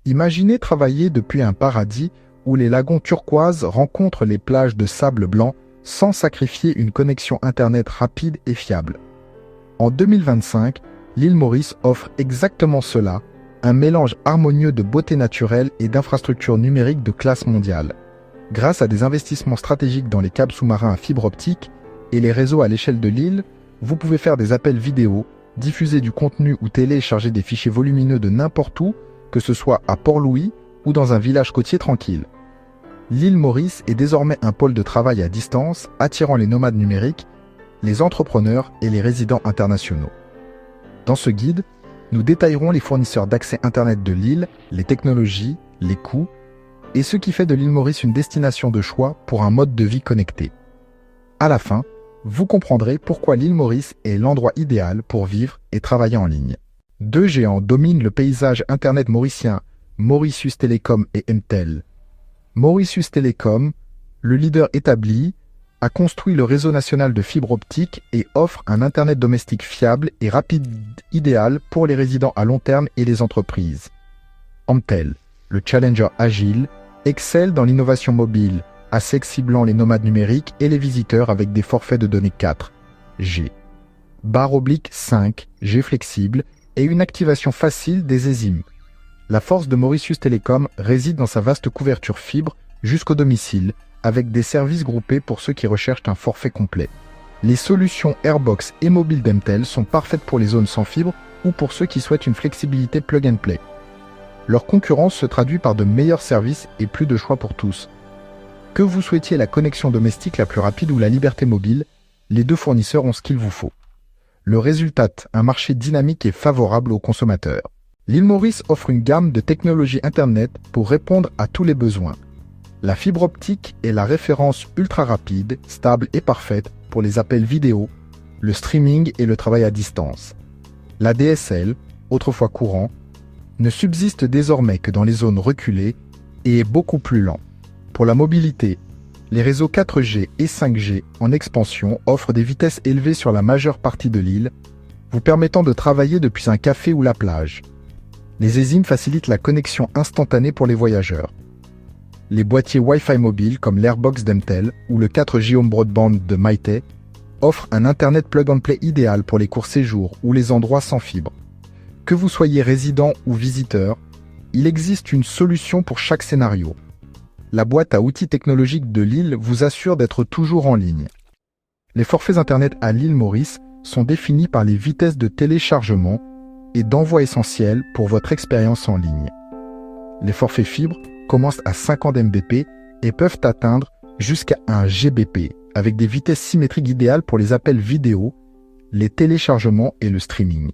Imaginez travailler depuis un paradis où les lagons turquoises rencontrent les plages de sable blanc sans sacrifier une connexion Internet rapide et fiable. En 2025, l'île Maurice offre exactement cela, un mélange harmonieux de beauté naturelle et d'infrastructures numériques de classe mondiale. Grâce à des investissements stratégiques dans les câbles sous-marins à fibre optique et les réseaux à l'échelle de l'île, vous pouvez faire des appels vidéo, diffuser du contenu ou télécharger des fichiers volumineux de n'importe où, que ce soit à Port-Louis ou dans un village côtier tranquille. L'île Maurice est désormais un pôle de travail à distance attirant les nomades numériques, les entrepreneurs et les résidents internationaux. Dans ce guide, nous détaillerons les fournisseurs d'accès Internet de l'île, les technologies, les coûts, et ce qui fait de l'île Maurice une destination de choix pour un mode de vie connecté. À la fin, vous comprendrez pourquoi l'île Maurice est l'endroit idéal pour vivre et travailler en ligne. Deux géants dominent le paysage Internet mauricien, Mauritius Telecom et MTEL. Mauritius Telecom, le leader établi, a construit le réseau national de fibre optique et offre un Internet domestique fiable et rapide idéal pour les résidents à long terme et les entreprises. MTEL, le challenger agile, excelle dans l'innovation mobile, ASEC ciblant les nomades numériques et les visiteurs avec des forfaits de données 4G, /5G flexible et une activation facile des eSIM. La force de Mauritius Telecom réside dans sa vaste couverture fibre jusqu'au domicile, avec des services groupés pour ceux qui recherchent un forfait complet. Les solutions Airbox et mobiles d'MTEL sont parfaites pour les zones sans fibre ou pour ceux qui souhaitent une flexibilité plug and play. Leur concurrence se traduit par de meilleurs services et plus de choix pour tous. Que vous souhaitiez la connexion domestique la plus rapide ou la liberté mobile, les deux fournisseurs ont ce qu'il vous faut. Le résultat, un marché dynamique et favorable aux consommateurs. L'île Maurice offre une gamme de technologies Internet pour répondre à tous les besoins. La fibre optique est la référence ultra rapide, stable et parfaite pour les appels vidéo, le streaming et le travail à distance. La DSL, autrefois courant, ne subsiste désormais que dans les zones reculées et est beaucoup plus lent. Pour la mobilité, les réseaux 4G et 5G en expansion offrent des vitesses élevées sur la majeure partie de l'île, vous permettant de travailler depuis un café ou la plage. Les eSIM facilitent la connexion instantanée pour les voyageurs. Les boîtiers Wi-Fi mobiles comme l'Airbox d'MTEL ou le 4G Home Broadband de Mytel offrent un Internet plug and play idéal pour les courts séjours ou les endroits sans fibre. Que vous soyez résident ou visiteur, il existe une solution pour chaque scénario. La boîte à outils technologiques de l'île vous assure d'être toujours en ligne. Les forfaits Internet à l'île Maurice sont définis par les vitesses de téléchargement et d'envoi essentiels pour votre expérience en ligne. Les forfaits fibres commencent à 50 Mbps et peuvent atteindre jusqu'à 1 Gbp, avec des vitesses symétriques idéales pour les appels vidéo, les téléchargements et le streaming.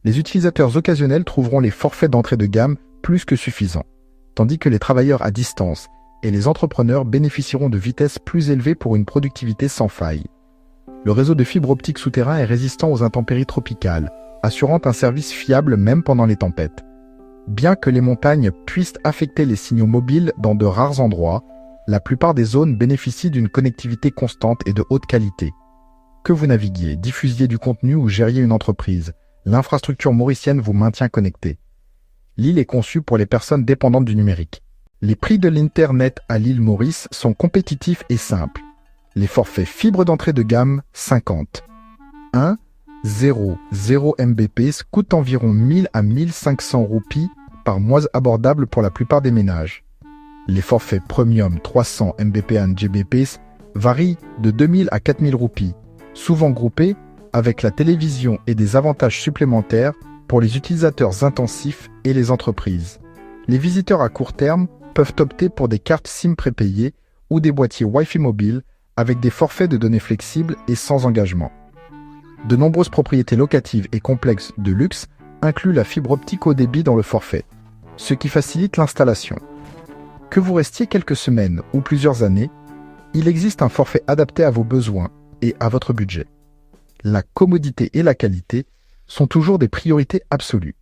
Les utilisateurs occasionnels trouveront les forfaits d'entrée de gamme plus que suffisants, tandis que les travailleurs à distance et les entrepreneurs bénéficieront de vitesses plus élevées pour une productivité sans faille. Le réseau de fibre optique souterrain est résistant aux intempéries tropicales, assurant un service fiable même pendant les tempêtes. Bien que les montagnes puissent affecter les signaux mobiles dans de rares endroits, la plupart des zones bénéficient d'une connectivité constante et de haute qualité. Que vous naviguiez, diffusiez du contenu ou gériez une entreprise, l'infrastructure mauricienne vous maintient connecté. L'île est conçue pour les personnes dépendantes du numérique. Les prix de l'Internet à l'île Maurice sont compétitifs et simples. Les forfaits fibre d'entrée de gamme 50. 0 Mbps coûte environ 1000 à 1500 roupies par mois, abordable pour la plupart des ménages. Les forfaits premium 300 Mbps Gbps varient de 2000 à 4000 roupies, souvent groupés avec la télévision et des avantages supplémentaires pour les utilisateurs intensifs et les entreprises. Les visiteurs à court terme peuvent opter pour des cartes SIM prépayées ou des boîtiers Wi-Fi mobiles avec des forfaits de données flexibles et sans engagement. De nombreuses propriétés locatives et complexes de luxe incluent la fibre optique haut débit dans le forfait, ce qui facilite l'installation. Que vous restiez quelques semaines ou plusieurs années, il existe un forfait adapté à vos besoins et à votre budget. La commodité et la qualité sont toujours des priorités absolues.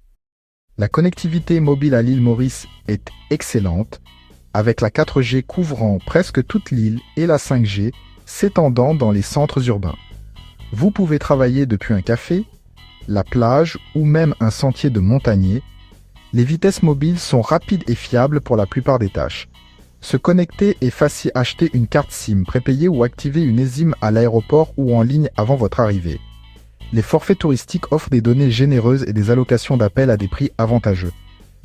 La connectivité mobile à l'île Maurice est excellente, avec la 4G couvrant presque toute l'île et la 5G s'étendant dans les centres urbains. Vous pouvez travailler depuis un café, la plage ou même un sentier de montagnais, Les vitesses mobiles sont rapides et fiables pour la plupart des tâches. Se connecter est facile, acheter une carte SIM prépayée ou activer une eSIM à l'aéroport ou en ligne avant votre arrivée. Les forfaits touristiques offrent des données généreuses et des allocations d'appel à des prix avantageux.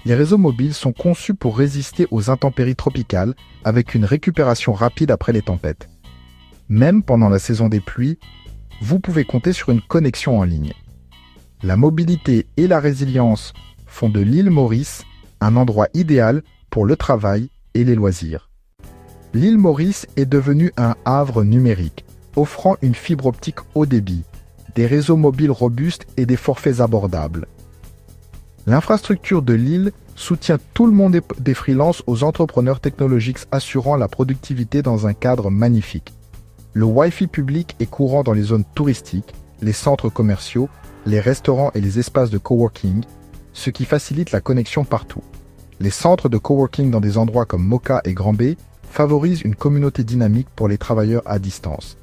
Les réseaux mobiles sont conçus pour résister aux intempéries tropicales avec une récupération rapide après les tempêtes. Même pendant la saison des pluies, vous pouvez compter sur une connexion en ligne. La mobilité et la résilience font de l'île Maurice un endroit idéal pour le travail et les loisirs. L'île Maurice est devenue un havre numérique, offrant une fibre optique haut débit, des réseaux mobiles robustes et des forfaits abordables. L'infrastructure de l'île soutient tout le monde des freelances aux entrepreneurs technologiques assurant la productivité dans un cadre magnifique. Le Wi-Fi public est courant dans les zones touristiques, les centres commerciaux, les restaurants et les espaces de coworking, ce qui facilite la connexion partout. Les centres de coworking dans des endroits comme Moka et Grand Bay favorisent une communauté dynamique pour les travailleurs à distance.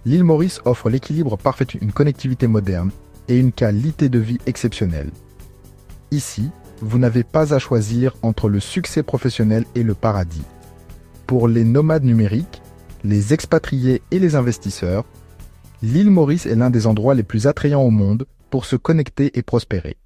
L'île Maurice offre l'équilibre parfait, une connectivité moderne et une qualité de vie exceptionnelle. Ici, vous n'avez pas à choisir entre le succès professionnel et le paradis. Pour les nomades numériques, les expatriés et les investisseurs, l'île Maurice est l'un des endroits les plus attrayants au monde pour se connecter et prospérer.